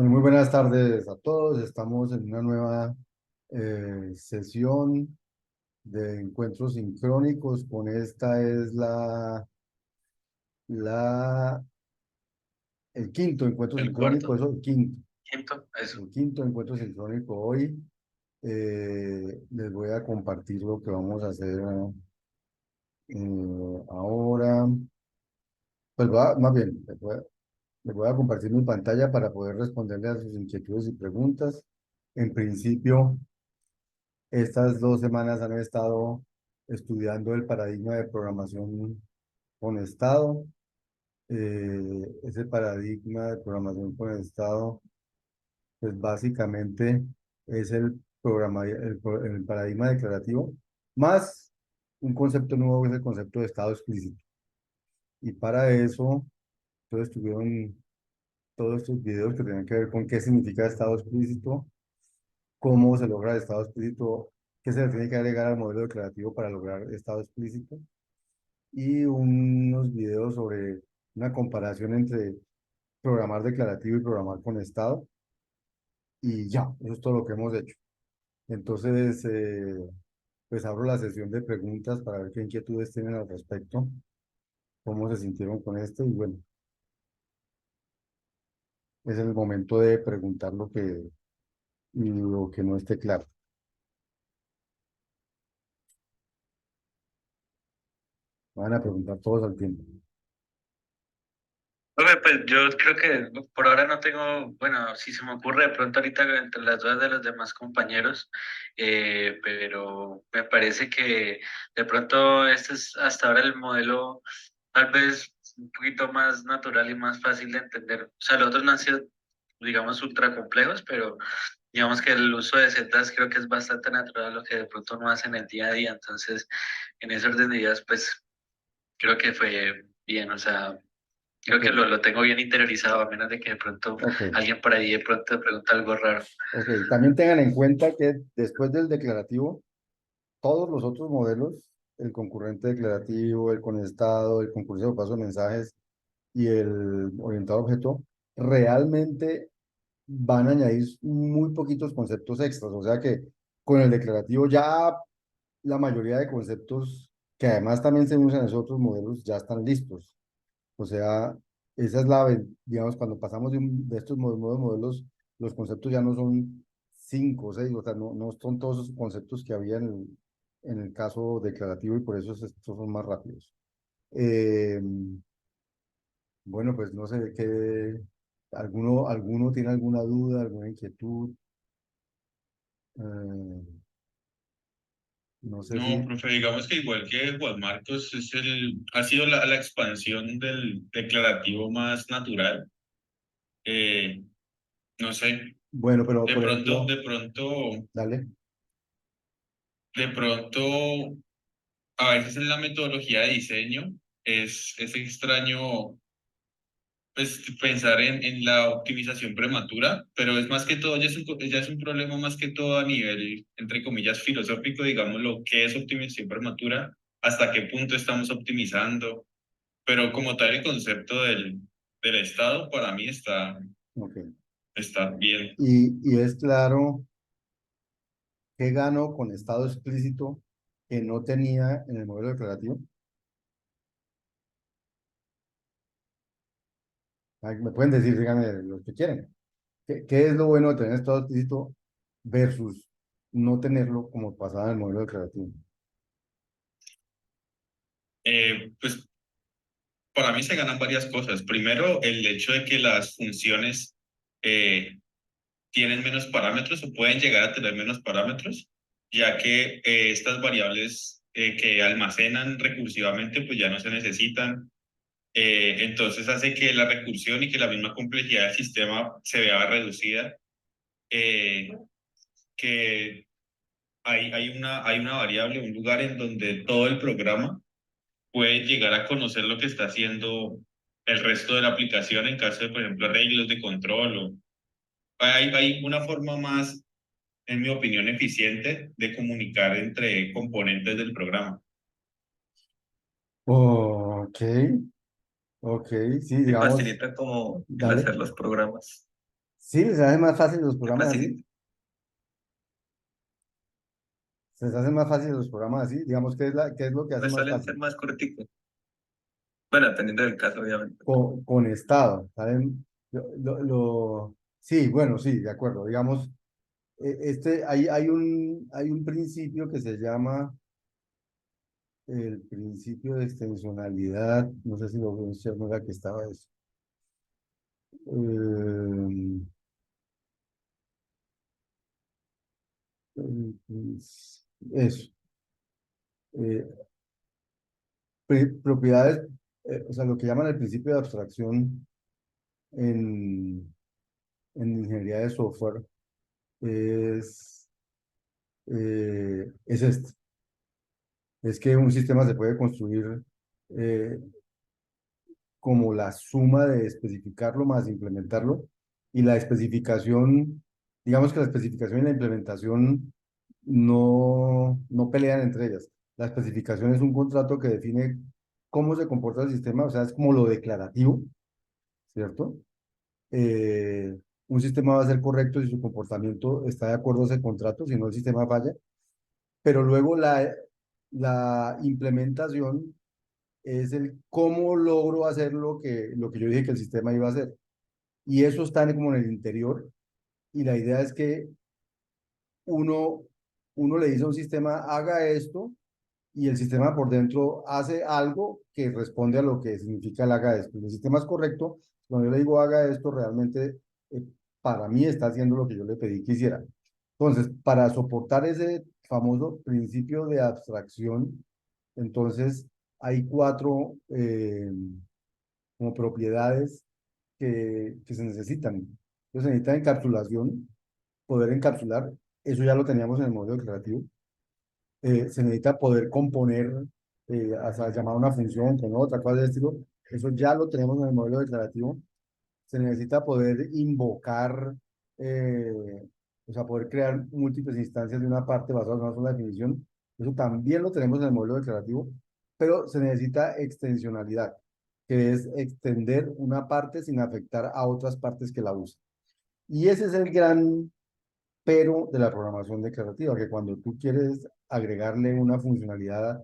Bueno, muy buenas tardes a todos. Estamos en una nueva sesión de encuentros sincrónicos. Con esta es la, el quinto encuentro El sincrónico, cuarto, eso, quinto, eso. el quinto encuentro sincrónico hoy. Les voy a compartir lo que vamos a hacer ahora. Más bien, les voy a compartir mi pantalla para poder responderle a sus inquietudes y preguntas. En principio, estas 2 semanas han estado estudiando el paradigma de programación con estado. Ese paradigma de programación con estado, pues básicamente es el paradigma declarativo, más un concepto nuevo que es el concepto de estado explícito. Y para eso, entonces tuvieron todos estos videos que tienen que ver con qué significa estado explícito, cómo se logra el estado explícito, qué se le tiene que agregar al modelo declarativo para lograr estado explícito, y unos videos sobre una comparación entre programar declarativo y programar con estado, y ya, eso es todo lo que hemos hecho. Entonces, pues abro la sesión de preguntas para ver qué inquietudes tienen al respecto, cómo se sintieron con esto, y bueno, es el momento de preguntar lo que no esté claro. Van a preguntar todos al tiempo. Pues yo creo que por ahora no tengo, bueno, si se me ocurre de pronto ahorita entre las dudas de los demás compañeros, pero me parece que de pronto este es hasta ahora el modelo tal vez un poquito más natural y más fácil de entender. O sea, los otros no han sido, digamos, ultra complejos, pero digamos que el uso de zetas creo que es bastante natural, lo que de pronto no hace en el día a día. Entonces, en ese orden de ideas, pues creo que fue bien, o sea, creo Ok, que lo tengo bien interiorizado, a menos de que de pronto ok. alguien por ahí de pronto pregunta algo raro. Ok, también tengan en cuenta que después del declarativo, todos los otros modelos, el concurrente declarativo, el conestado, el concursivo de paso de mensajes y el orientado a objeto, realmente van a añadir muy poquitos conceptos extras. O sea que con el declarativo ya la mayoría de conceptos que además también se usan en esos otros modelos ya están listos. O sea, esa es digamos, cuando pasamos de estos nuevos modelos, los conceptos ya no son 5 o 6, o sea, no son todos esos conceptos que había en el caso declarativo, y por eso estos son más rápidos. Eh, bueno, pues no sé qué, alguno tiene alguna duda, alguna inquietud. Eh, no sé si, No, profe, digamos que igual que Juan Marcos ha sido la expansión del declarativo más natural. Eh, no sé, bueno, pero de por pronto, ejemplo, de pronto, dale. de pronto, a veces en la metodología de diseño es extraño pues pensar en la optimización prematura, pero es más que todo, ya es un problema más que todo a nivel, entre comillas, filosófico, digamos, lo que es optimización prematura, hasta qué punto estamos optimizando, pero como tal el concepto del estado para mí Ok. está bien. Y es claro qué gano con estado explícito que no tenía en el modelo declarativo. Me pueden decir, díganme lo que quieren. ¿Qué es lo bueno de tener estado explícito versus no tenerlo como pasaba en el modelo declarativo? Pues para mí se ganan varias cosas. Primero, el hecho de que las funciones eh, tienen menos parámetros o pueden llegar a tener menos parámetros, ya que estas variables que almacenan recursivamente pues ya no se necesitan. Entonces hace que la recursión y que la misma complejidad del sistema se vea reducida, eh, que hay una variable, un lugar en donde todo el programa puede llegar a conocer lo que está haciendo el resto de la aplicación en caso de, por ejemplo, arreglos de control. Hay una forma más, en mi opinión, eficiente de comunicar entre componentes del programa. Ok, ok, sí, Y digamos, facilita como el dale. hacer los programas. Sí, les hace más fácil los Qué programas así. facilito. Se les hace más fácil los programas así. Digamos, ¿qué es lo que hace Pues más suelen ser fácil? más corticos. Bueno, dependiendo del caso, obviamente. Con estado, ¿saben? Sí, bueno, sí, de acuerdo. Digamos, hay un principio que se llama el principio de extensionalidad. No sé si lo pronuncié, no era que estaba eso. Eh, eso. Eh, propiedades, o sea, lo que llaman el principio de abstracción en, en ingeniería de software es, es este. Es que un sistema se puede construir eh, como la suma de especificarlo más implementarlo, y la especificación, digamos que la especificación y la implementación no pelean entre ellas. La especificación es un contrato que define cómo se comporta el sistema, o sea, es como lo declarativo, ¿cierto? Eh, un sistema va a ser correcto si su comportamiento está de acuerdo a ese contrato, si no el sistema falla, pero luego la implementación es el cómo logro hacer lo que yo dije que el sistema iba a hacer. Y eso está como en el interior, y la idea es que uno, uno le dice a un sistema, haga esto, y el sistema por dentro hace algo que responde a lo que significa el haga esto. El sistema es correcto, cuando yo le digo haga esto, realmente eh, para mí está haciendo lo que yo le pedí que hiciera. Entonces, para soportar ese famoso principio de abstracción, entonces hay cuatro como propiedades que se necesitan. Entonces, se necesita encapsulación, poder encapsular, eso ya lo teníamos en el modelo declarativo. Se necesita poder componer, hasta llamar una función con otra, cosa de estilo. Eso ya lo tenemos en el modelo declarativo. Se necesita poder invocar, o sea, poder crear múltiples instancias de una parte basada en una sola definición. Eso también lo tenemos en el modelo declarativo, pero se necesita extensionalidad, que es extender una parte sin afectar a otras partes que la usan. Y ese es el gran pero de la programación declarativa, que cuando tú quieres agregarle una funcionalidad,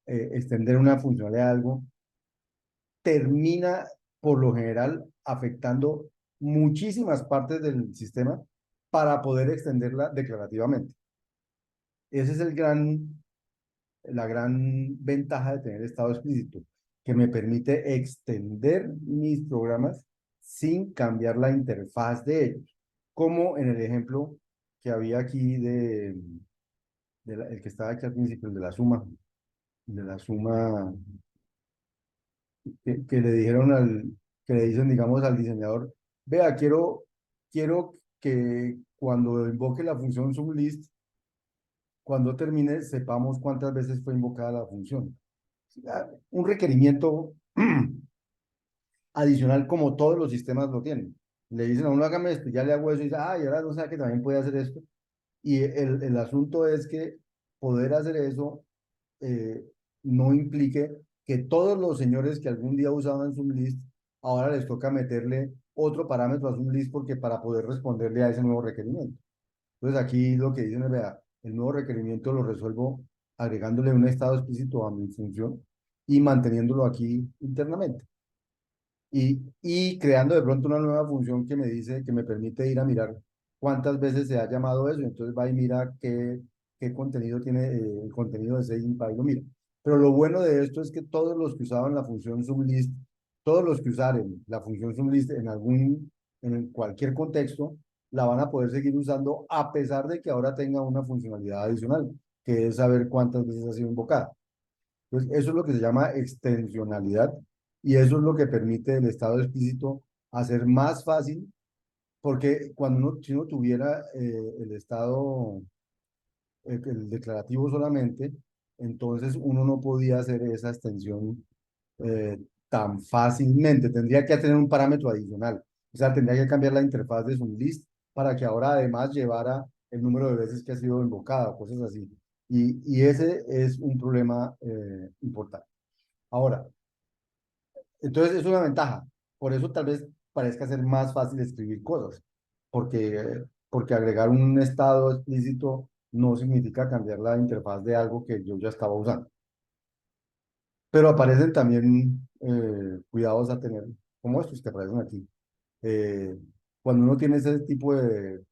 extender una funcionalidad a algo, termina por lo general afectando muchísimas partes del sistema para poder extenderla declarativamente. Ese es la gran ventaja de tener estado explícito, que me permite extender mis programas sin cambiar la interfaz de ellos, como en el ejemplo que había aquí el que estaba aquí al principio, el de la suma que le dijeron que le dicen, digamos, al diseñador, vea, quiero que cuando invoque la función sublist, cuando termine, sepamos cuántas veces fue invocada la función. Un requerimiento adicional como todos los sistemas lo tienen. Le dicen a uno, hágame esto, ya le hago eso, y dice, ah, y ahora no sabe que también puede hacer esto. Y el asunto es que poder hacer eso eh, no implique que todos los señores que algún día usaban Zoomlist, ahora les toca meterle otro parámetro a Zoomlist porque para poder responderle a ese nuevo requerimiento. Entonces aquí lo que dicen es, vea, el nuevo requerimiento lo resuelvo agregándole un estado explícito a mi función y manteniéndolo aquí internamente. Y creando de pronto una nueva función que me dice, que me permite ir a mirar cuántas veces se ha llamado eso, entonces va y mira qué contenido tiene el contenido de ese INPA y lo mira. Pero lo bueno de esto es que todos los que usaban la función sublist, todos los que usaren la función sublist en cualquier contexto, la van a poder seguir usando a pesar de que ahora tenga una funcionalidad adicional, que es saber cuántas veces ha sido invocada. Entonces, eso es lo que se llama extensionalidad, y eso es lo que permite el estado explícito hacer más fácil, porque si uno tuviera el estado, el declarativo solamente, entonces uno no podía hacer esa extensión tan fácilmente. Tendría que tener un parámetro adicional. O sea, tendría que cambiar la interfaz de su list para que ahora además llevara el número de veces que ha sido invocada, cosas así. Y ese es un problema importante. Ahora, entonces es una ventaja. Por eso tal vez parezca ser más fácil escribir cosas. porque agregar un estado explícito no significa cambiar la interfaz de algo que yo ya estaba usando. Pero aparecen también cuidados a tener, como estos que aparecen aquí. Eh, Cuando uno tiene ese tipo de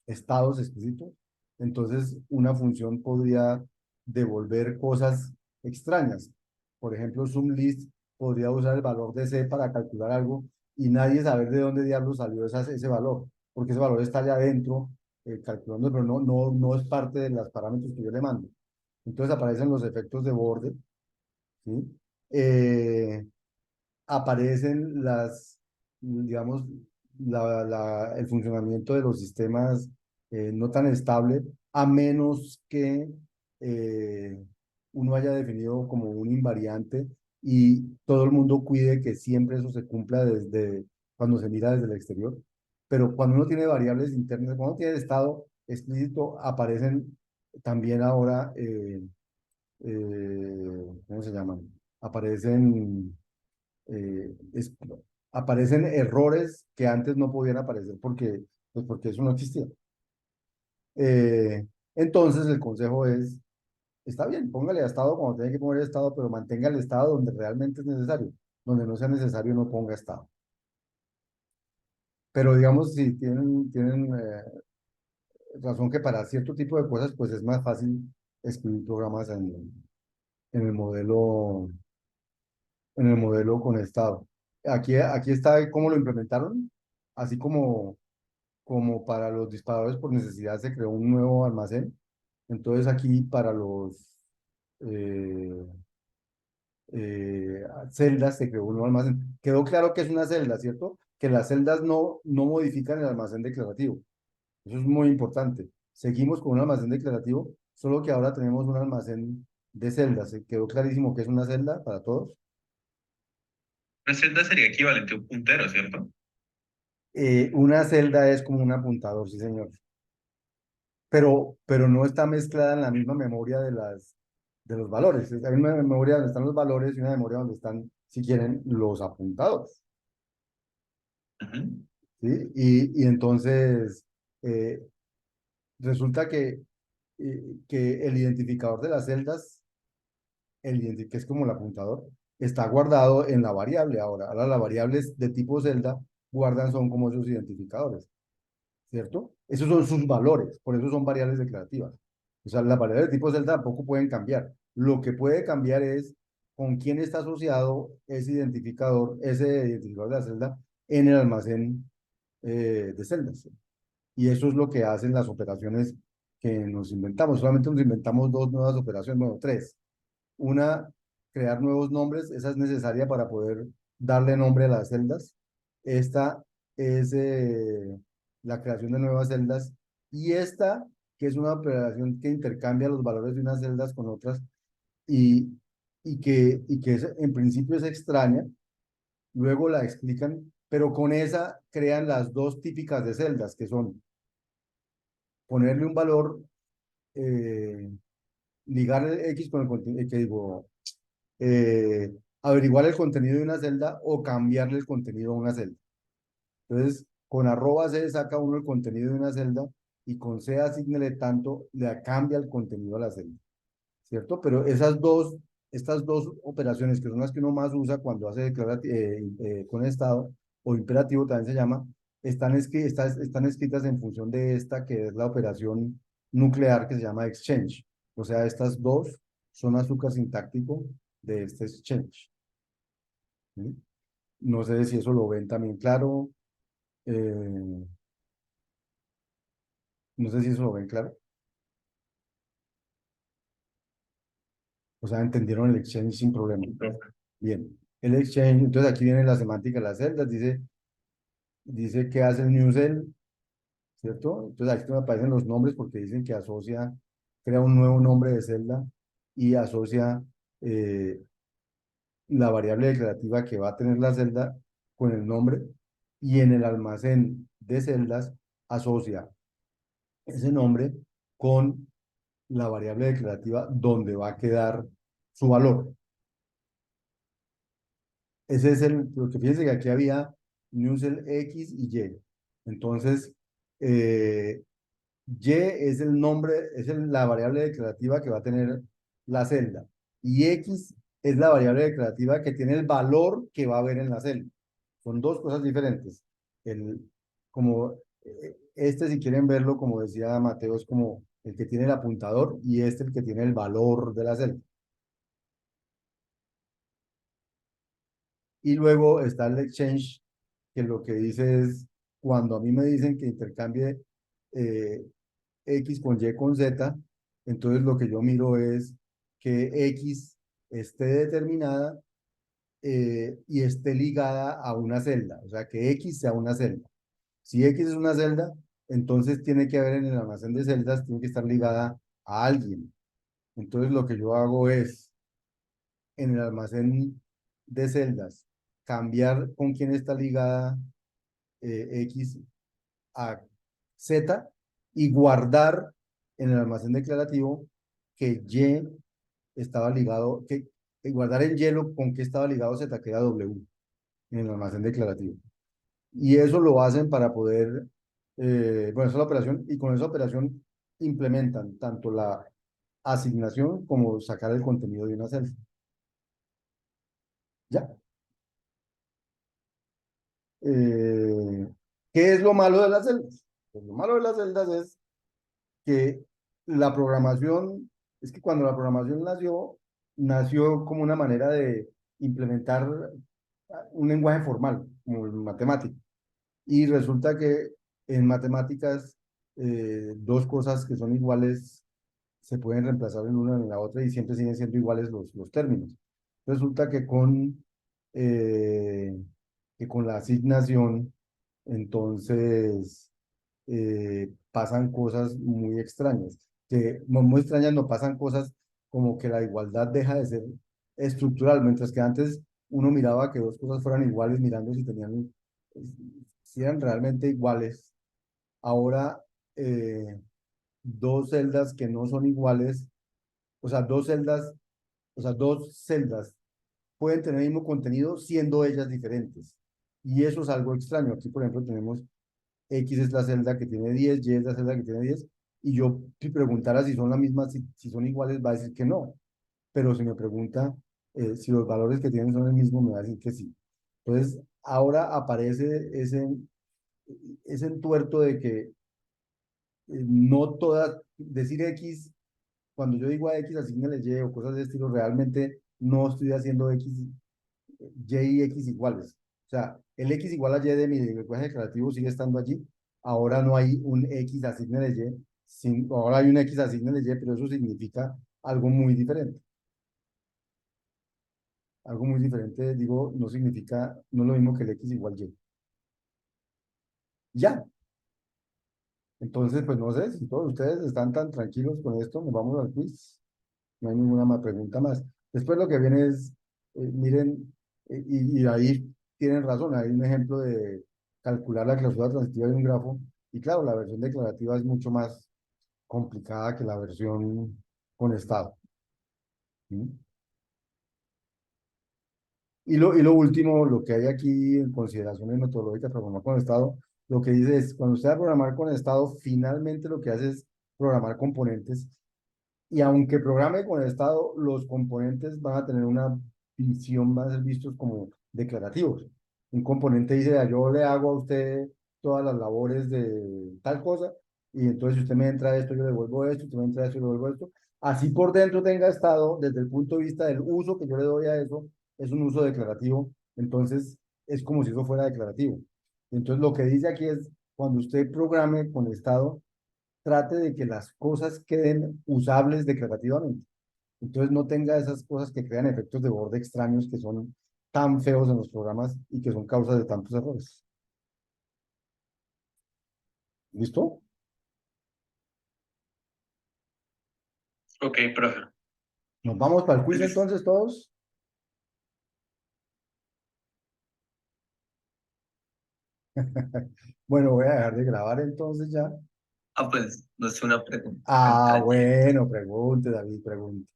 estados explícitos, entonces una función podría devolver cosas extrañas. Por ejemplo, SumList podría usar el valor de C para calcular algo y nadie saber de dónde diablos salió ese valor, porque ese valor está allá adentro calculando, pero no es parte de los parámetros que yo le mando. Entonces aparecen los efectos de borde, ¿sí? Eh, Aparecen digamos, el funcionamiento de los sistemas no tan estable, a menos que eh, uno haya definido como un invariante y todo el mundo cuide que siempre eso se cumpla desde cuando se mira desde el exterior. Pero cuando uno tiene variables internas, cuando uno tiene estado explícito, aparecen también ahora, ¿cómo se llaman? Aparecen eh, es- aparecen errores que antes no podían aparecer porque eso no existía. Eh, entonces el consejo es, está bien, póngale a estado cuando tiene que poner estado, pero mantenga el estado donde realmente es necesario. Donde no sea necesario, no ponga estado. Pero digamos, si tienen razón que para cierto tipo de cosas, pues es más fácil escribir programas en el modelo, en el modelo con estado. Aquí está cómo lo implementaron, así como para los disparadores por necesidad se creó un nuevo almacén. Entonces aquí para los eh, celdas se creó un nuevo almacén. Quedó claro que es una celda, ¿cierto? Que las celdas no modifican el almacén declarativo. Eso es muy importante. Seguimos con un almacén declarativo, solo que ahora tenemos un almacén de celdas. ¿Se quedó clarísimo que es una celda para todos? Una celda sería equivalente a un puntero, ¿cierto? Una celda es como un apuntador, sí, señor. Pero no está mezclada en la misma memoria de los valores. Hay una memoria donde están los valores y una memoria donde están, si quieren, los apuntados. Ujú. ¿Sí? Y entonces eh, resulta que el identificador de las celdas, que es como el apuntador, está guardado en la variable ahora. Ahora las variables de tipo celda guardan son como sus identificadores. ¿Cierto? Esos son sus valores, por eso son variables declarativas. O sea, las variables de tipo celda tampoco pueden cambiar. Lo que puede cambiar es con quién está asociado ese identificador de la celda en el almacén de celdas. Y eso es lo que hacen las operaciones que nos inventamos. Solamente nos inventamos dos nuevas operaciones, bueno, tres. Una, crear nuevos nombres, esa es necesaria para poder darle nombre a las celdas. Esta es la creación de nuevas celdas. Y esta, que es una operación que intercambia los valores de unas celdas con otras y que en principio es extraña, luego la explican, pero con esa crean las dos típicas de celdas, que son ponerle un valor, eh, ligar el X con el contenido, que digo, averiguar el contenido de una celda o cambiarle el contenido a una celda. Entonces, con arroba C saca uno el contenido de una celda y con C asignale tanto, le cambia el contenido a la celda, ¿cierto? Pero estas dos operaciones, que son las que uno más usa cuando hace con estado o imperativo también se llama, están escritas en función de esta, que es la operación nuclear que se llama exchange. O sea, estas dos son azúcar sintáctico de este exchange. ¿Sí? No sé si eso lo ven también claro. eh, no sé si eso lo ven claro. O sea, entendieron el exchange sin problema. Bien. El exchange, entonces aquí viene la semántica de las celdas, dice que hace el new cell, ¿cierto? Entonces aquí me aparecen los nombres porque dicen que crea un nuevo nombre de celda y asocia eh, la variable declarativa que va a tener la celda con el nombre y en el almacén de celdas asocia ese nombre con la variable declarativa donde va a quedar su valor. Ese es lo que fíjense que aquí había new cell X y Y. Entonces, Y es el nombre, la variable declarativa que va a tener la celda. Y X es la variable declarativa que tiene el valor que va a haber en la celda. Son dos cosas diferentes. El, como este, si quieren verlo, como decía Mateo, es como el que tiene el apuntador y este el que tiene el valor de la celda. Y luego está el exchange, que lo que dice es, cuando a mí me dicen que intercambie eh, X con Y con Z, entonces lo que yo miro es que X esté determinada y esté ligada a una celda, o sea, que X sea una celda. Si X es una celda, entonces tiene que haber en el almacén de celdas, tiene que estar ligada a alguien. Entonces lo que yo hago es, en el almacén de celdas, cambiar con quién está ligada X a Z y guardar en el almacén declarativo que Y estaba ligado, que guardar en hielo con qué estaba ligado Z, que era W en el almacén declarativo. Y eso lo hacen para poder, bueno, esa es la operación, y con esa operación implementan tanto la asignación como sacar el contenido de una celda. ¿Ya? Eh, ¿Qué es lo malo de las celdas? Pues lo malo de las celdas es que la programación, es que cuando la programación nació, nació como una manera de implementar un lenguaje formal, como el matemático. Y resulta que en matemáticas, dos cosas que son iguales se pueden reemplazar en una en la otra y siempre siguen siendo iguales los términos. Resulta eh, que con la asignación, entonces, pasan cosas muy extrañas, que muy extrañas no pasan cosas como que la igualdad deja de ser estructural, mientras que antes uno miraba que dos cosas fueran iguales mirando si tenían, si eran realmente iguales. Ahora, dos celdas que no son iguales, o sea, dos celdas pueden tener el mismo contenido siendo ellas diferentes. Y eso es algo extraño. Aquí, por ejemplo, tenemos X es la celda que tiene 10, Y es la celda que tiene 10, y yo si preguntara si son la misma, si son iguales, va a decir que no. Pero si me pregunta si los valores que tienen son el mismo, me va a decir que sí. Entonces, ahora aparece ese entuerto de que no todas, decir X, cuando yo digo a X, asignale Y o cosas de estilo, realmente no estoy haciendo X, Y y X iguales. O sea, el X igual a Y de mi lenguaje declarativo sigue estando allí. Ahora no hay un X asignale Y, ahora hay un X asignale Y, pero eso significa algo muy diferente. Algo muy diferente, digo, no significa, no es lo mismo que el X igual Y. Ya. Entonces, pues no sé si todos ustedes están tan tranquilos con esto, nos vamos al quiz. No hay ninguna más pregunta más. Después lo que viene es, miren, y ahí tienen razón, hay un ejemplo de calcular la clausura transitiva de un grafo, y claro, la versión declarativa es mucho más complicada que la versión con estado. ¿Sí? Y lo último, lo que hay aquí en consideraciones metodológicas para programar con estado, lo que dice es, cuando usted va a programar con estado, finalmente lo que hace es programar componentes. Y aunque programe con el estado, los componentes van a tener una visión, van a ser vistos como declarativos. Un componente dice, "Ah, yo le hago a usted todas las labores de tal cosa, y entonces si usted me entra esto, yo le devuelvo esto, usted me entra esto, yo le devuelvo esto. Así por dentro tenga estado, desde el punto de vista del uso que yo le doy a eso, es un uso declarativo, entonces es como si eso fuera declarativo. Entonces lo que dice aquí es, cuando usted programe con estado, trate de que las cosas queden usables declarativamente. Entonces no tenga esas cosas que crean efectos de borde extraños que son tan feos en los programas y que son causas de tantos errores. ¿Listo? Ok, profe. Nos vamos para el quiz entonces todos. Bueno, voy a dejar de grabar entonces ya. Ah, pues, no es una pregunta. Ah, bueno, pregunte, David, pregunte.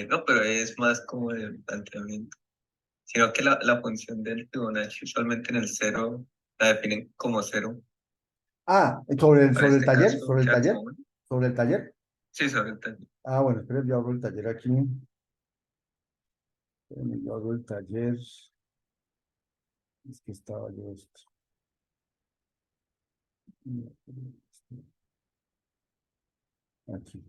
No, pero es más como de planteamiento. sino que la función del Fibonacci usualmente en el cero la definen como cero. Ah, Para sobre el este taller, caso sobre el queda taller, como uno. sobre el taller. Sí, sobre el taller. Ah, bueno, espera, yo abro el taller aquí. Yo abro el taller. Es que estaba yo esto. Aquí.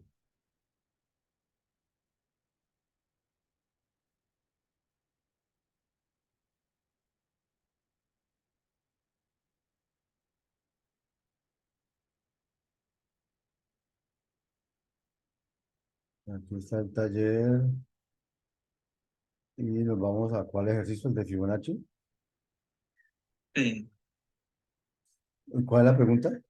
Aquí está el taller. Y nos vamos a cuál ejercicio, el de Fibonacci. Sí, ¿Cuál es la pregunta?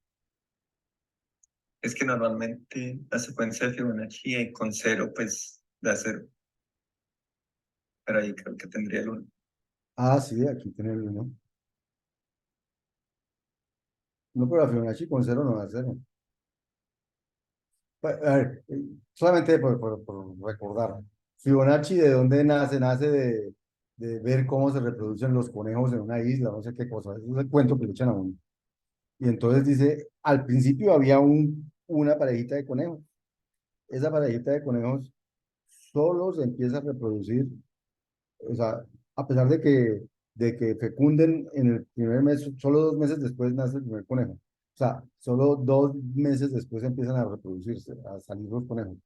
es que normalmente la secuencia de Fibonacci con cero, pues da cero. Pero ahí creo que tendría el uno. Ah, sí, aquí tiene el 1. No, pero la Fibonacci con cero no da cero. A ver, solamente por recordar. Fibonacci, ¿de dónde nace? Nace de ver cómo se reproducen los conejos en una isla, no sé qué cosa. Ese es el cuento que le echan a uno. Y entonces dice, al principio había una parejita de conejos. Esa parejita de conejos solo se empieza a reproducir, o sea, a pesar de que fecunden en el primer mes, solo 2 meses después nace el primer conejo. O sea, solo 2 meses después empiezan a reproducirse, a salir los conejos.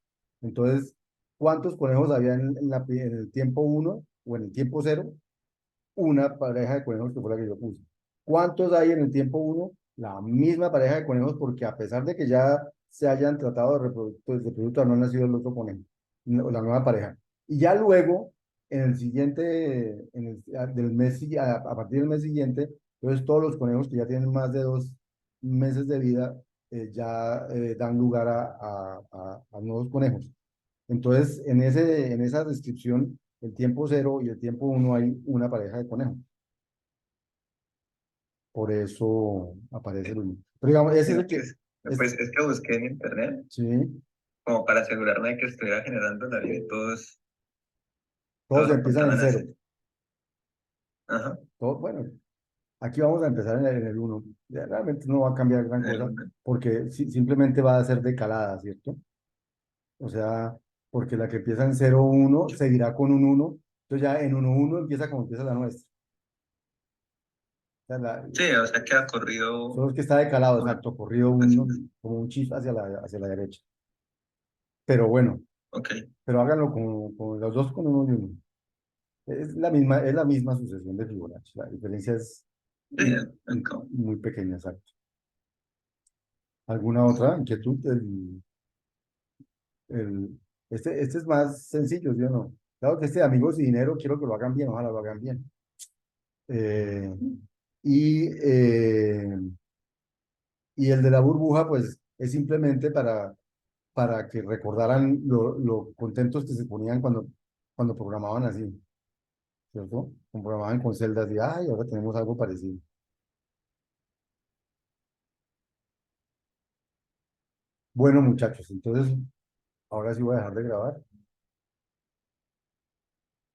Entonces, ¿cuántos conejos había en el tiempo uno o en el tiempo cero? Una pareja de conejos que fue la que yo puse. ¿Cuántos hay en el tiempo uno? La misma pareja de conejos, porque a pesar de que ya se hayan tratado de producto, no ha nacido el otro conejo, la nueva pareja. Y ya luego, en el siguiente, del mes, a partir del mes siguiente, entonces todos los conejos que ya tienen más de 2 meses de vida ya dan lugar a nuevos conejos. Entonces, en esa descripción, el tiempo cero y el tiempo uno hay una pareja de conejos. Por eso aparece el uno. Pero digamos, ese es Sino el que que, pues es que busqué en internet sí, como para asegurarme de que estuviera generando la vida y todos todos empiezan en apuntaban a cero. cero. Ajá, Bueno, aquí vamos a empezar en el uno. Realmente no va a cambiar gran el cosa, uno. porque simplemente va a ser decalada, ¿cierto? O sea, porque la que empieza en cero uno seguirá con un uno. Entonces ya en uno uno empieza como empieza la nuestra. O sea, Sí, o sea, queda corrido solo es que está decalado, uno. exacto, corrido Pues, como un chif hacia la derecha. Pero bueno, ok. pero háganlo con los dos con uno y uno. Es la misma sucesión de Fibonacci. La diferencia es Sí, muy pequeña, exacto. ¿Alguna otra inquietud? El, este es más sencillo, ¿sí o no? Claro que este de amigos y dinero quiero que lo hagan bien, ojalá lo hagan bien. Eh, y, eh, y el de la burbuja, pues es simplemente para que recordaran lo contentos que se ponían cuando programaban así, ¿cierto? Programaban con celdas de, ay, ahora tenemos algo parecido. Bueno, muchachos, entonces ahora sí voy a dejar de grabar.